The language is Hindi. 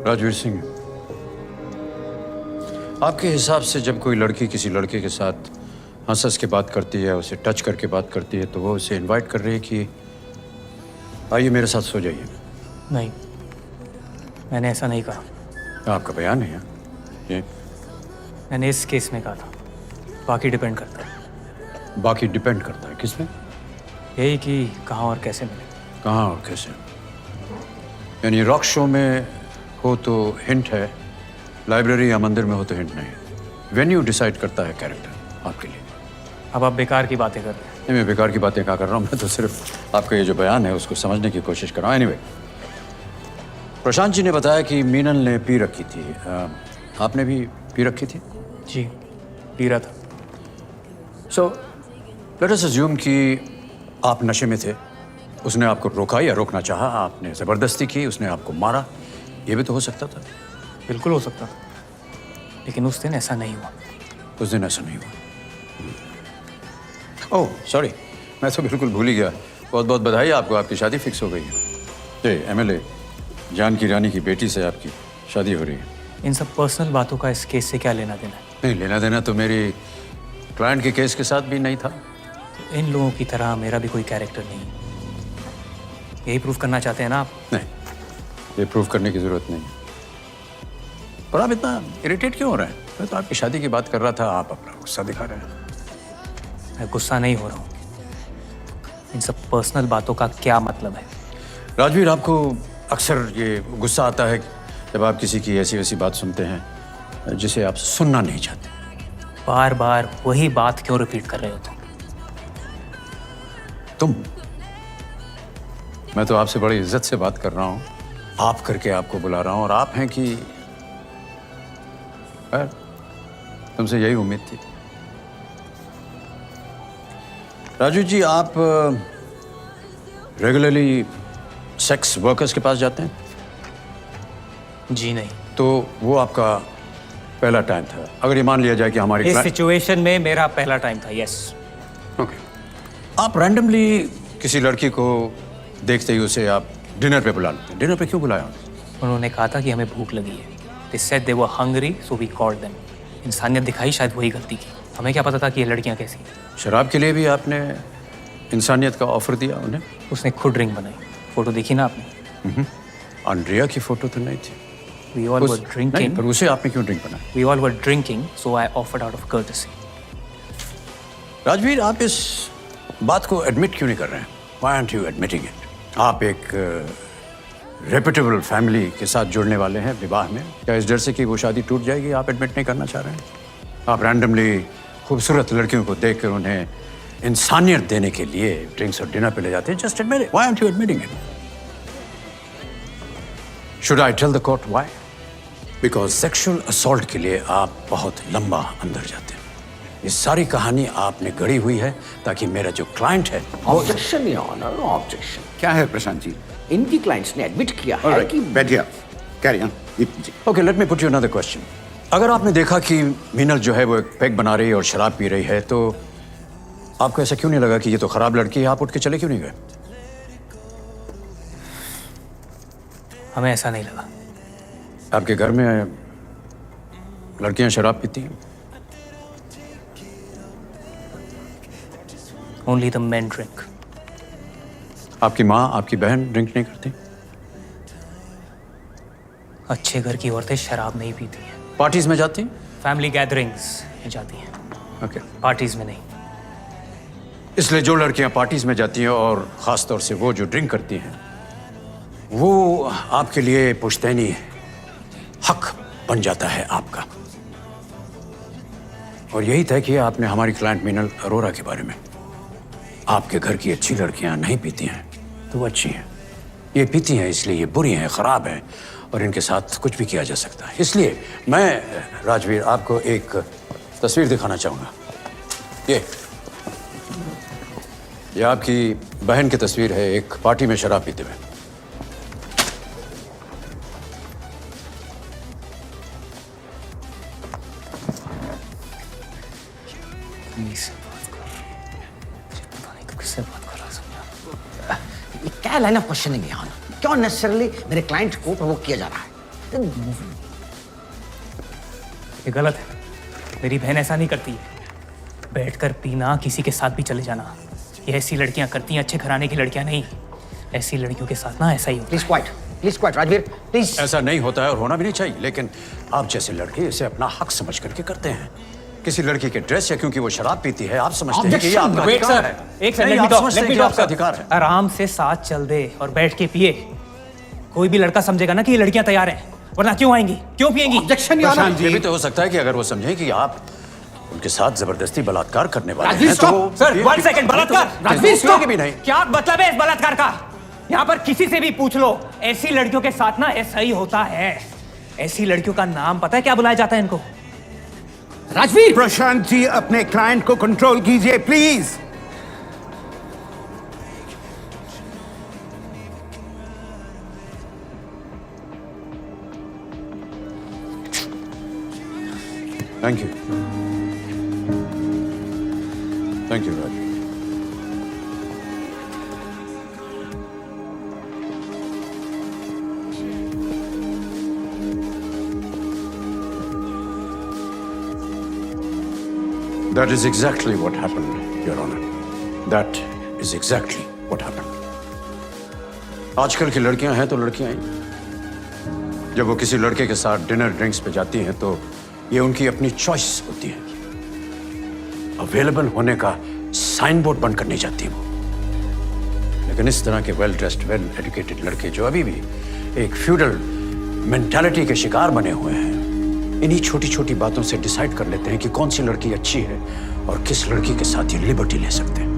राजवीर सिंह, आपके हिसाब से जब कोई लड़की किसी लड़के के साथ हंस हंस के बात करती है, उसे टच करके बात करती है, तो वो उसे इनवाइट कर रही है कि आइए मेरे साथ सो जाइए? नहीं, मैंने ऐसा नहीं कहा। आपका बयान है ये? मैंने इस केस में कहा था, बाकी डिपेंड करता है। बाकी डिपेंड करता है किस पे? यही कि कहाँ और कैसे मिले। कहाँ और कैसे? यानी रॉक शो में हो तो हिंट है, लाइब्रेरी या मंदिर में हो तो हिंट नहीं। वेन्यू डिसाइड करता है कैरेक्टर आपके लिए। अब आप बेकार की बातें कर रहे हैं। नहीं, मैं बेकार की बातें क्या कर रहा हूँ, मैं तो सिर्फ आपका ये जो बयान है उसको समझने की कोशिश कर रहा हूँ। एनीवे, प्रशांत जी ने बताया कि मीनल ने पी रखी थी। आपने भी पी रखी थी? जी, पी रहा था। सो लेट अस अज्यूम कि आप नशे में थे, उसने आपको रोका या रोकना चाहा, आपने ज़बरदस्ती की, उसने आपको मारा, ये भी तो हो सकता था। बिल्कुल हो सकता था, लेकिन उस दिन ऐसा नहीं हुआ। उस दिन ऐसा नहीं हुआ। ओह सॉरी, मैं तो बिल्कुल भूल ही गया। बहुत बहुत बधाई आपको, आपकी शादी फिक्स हो गई है। जी, एमएलए जानकी रानी की बेटी से आपकी शादी हो रही है। इन सब पर्सनल बातों का इस केस से क्या लेना देना है? नहीं, लेना देना तो मेरी क्लाइंट के केस के साथ भी नहीं था। तो इन लोगों की तरह मेरा भी कोई कैरेक्टर नहीं। यही प्रूव करना चाहते हैं ना आप? नहीं, ये प्रूव करने की जरूरत नहीं है। पर आप इतना इरिटेट क्यों हो रहे हैं? मैं तो आपकी शादी की बात कर रहा था, आप अपना गुस्सा दिखा रहे हैं। मैं गुस्सा नहीं हो रहा हूँ। इन सब पर्सनल बातों का क्या मतलब है? राजवीर, आपको अक्सर ये गुस्सा आता है जब आप किसी की ऐसी वैसी बात सुनते हैं जिसे आप सुनना नहीं चाहते। बार बार वही बात क्यों रिपीट कर रहे हो तुम? मैं तो आपसे बड़ी इज्जत से बात कर रहा हूँ, आप करके आपको बुला रहा हूँ, और आप हैं कि तुमसे यही उम्मीद थी। राजू जी, आप रेगुलरली सेक्स वर्कर्स के पास जाते हैं? जी नहीं। तो वो आपका पहला टाइम था? अगर ये मान लिया जाए कि हमारी इस सिचुएशन में मेरा पहला टाइम था। यस। ओके। आप रैंडमली किसी लड़की को देखते ही उसे आप डिनर पे बुला लेते हैं? डिनर पे क्यों बुलाया? उन्होंने कहा था कि हमें भूख लगी है। They said they were hungry, so we called them. इंसानियत दिखाई, शायद वही गलती की। हमें क्या पता था कि ये लड़कियां कैसी हैं। शराब के लिए भी आपने इंसानियत का ऑफर दिया उन्हें? उसने खुद ड्रिंक बनाई। फोटो देखी ना आपने? अंड्रिया की फोटो तो नहीं थी। We all were drinking. नहीं, पर उसे आपने क्यों ड्रिंक बनाया? We all were drinking, so I offered out of courtesy. Rajveer, आप इस बात को एडमिट क्यों नहीं कर रहे हैं? Why aren't you admitting it? आप एक रेपुटेबल फैमिली के साथ जुड़ने वाले हैं विवाह में। क्या इस डर से कि वो शादी टूट जाएगी आप एडमिट नहीं करना चाह रहे हैं? आप रैंडमली खूबसूरत लड़कियों को देखकर उन्हें इंसानियत देने के लिए ड्रिंक्स और डिनर पे ले जाते हैं। Just admit it. Why aren't you admitting it? Should I tell the court why? Because sexual assault के लिए आप बहुत लंबा अंदर जाते हैं। ये सारी कहानी आपने गढ़ी हुई है ताकि मेरा जो क्लाइंट है। Objection your honour, objection. क्या है प्रशांत जी? इनकी क्लाइंट्स ने एडमिट किया है कि बैठिए, carry on. Okay, let me put you another question. अगर आपने देखा कि मीनल जो है वो एक पैग बना रही है और शराब पी रही है, तो आपको ऐसा क्यों नहीं लगा कि ये तो खराब लड़की है? आप उठ के चले क्यों नहीं गए? हमें ऐसा नहीं लगा। आपके घर में लड़कियां शराब पीती हैं? Only the men drink. आपकी माँ, आपकी बहन ड्रिंक नहीं करती? अच्छे घर की औरतें शराब नहीं पीती हैं। पार्टीज में जाती? फैमिली गैदरिंग्स में जाती हैं। ओके। पार्टीज में नहीं। इसलिए जो लड़कियां पार्टीज में जाती हैं और ख़ास तौर से वो जो ड्रिंक करती हैं, वो आपके लिए पुश्तैनी हक बन जाता है आपका। और यही तय किया आपने हमारी क्लाइंट मीनल अरोरा के बारे में। आपके घर की अच्छी लड़कियां नहीं पीती हैं तो वो अच्छी हैं, ये पीती हैं इसलिए ये बुरी हैं, ख़राब हैं, और इनके साथ कुछ भी किया जा सकता है। इसलिए मैं राजवीर आपको एक तस्वीर दिखाना चाहूँगा। ये आपकी बहन की तस्वीर है एक पार्टी में शराब पीते हुए। किससे बात कर रहा है? ये क्या लाइन ऑफ क्वेश्चनिंग है यहाँ? क्यों नेसेसरली मेरे क्लाइंट को प्रोवोक किया जा रहा है? ये गलत है। मेरी बहन ऐसा नहीं करती है। बैठकर पीना, किसी के साथ भी चले जाना, ये ऐसी लड़कियां करती हैं, अच्छे घराने की लड़कियां नहीं। ऐसी लड़कियों के साथ ना ऐसा ही होता है। Please quite Rajveer, please. ऐसा नहीं होता है और होना भी नहीं चाहिए, लेकिन आप जैसे लड़के इसे अपना हक समझ करके करते हैं। किसी लड़की के ड्रेस या क्योंकि वो शराब पीती है आप समझते हैं कि ये आपका वेट अधिकार सर, है। एक नहीं, सेकंड, आप समझते हैं कि आपका अधिकार है। आराम से साथ चल दे और बैठ के पिए। कोई भी लड़का समझेगा ना कि ये लड़कियां तैयार हैं, वरना क्यों आएंगी, क्यों पिएंगी? Objection your Prashant honour. जी, ये भी तो हो सकता है कि अगर वो समझें कि आप उनके साथ जबरदस्ती बलात्कार करने वाले राजवीर, हैं तो stop! वो- सर, one second, बलात्कार! राजवीर, stop! भी नहीं। क्या मतलब है इस बलात्कार का? यहाँ पर किसी से भी पूछ लो, ऐसी लड़कियों के साथ ना ऐसा ही होता है। ऐसी लड़कियों का नाम पता है क्या बुलाया जाता है इनको? राजवीर, प्रशांत जी अपने क्लाइंट को कंट्रोल कीजिए please. Thank you, thank you Raj. That is exactly what happened, Your Honor. That is exactly what happened. आजकल की लड़कियां हैं तो लड़कियां ही। जब वो किसी लड़के के साथ डिनर ड्रिंक्स पे जाती हैं तो ये उनकी अपनी चॉइस होती है। अवेलेबल होने का साइन बोर्ड बनकर नहीं जाती वो। लेकिन इस तरह के वेल ड्रेस्ड, वेल एजुकेटेड लड़के जो अभी भी एक फ्यूडल मेंटालिटी के शिकार बने हुए हैं, इन्हीं छोटी छोटी बातों से डिसाइड कर लेते हैं कि कौन सी लड़की अच्छी है और किस लड़की के साथ ये लिबर्टी ले सकते हैं।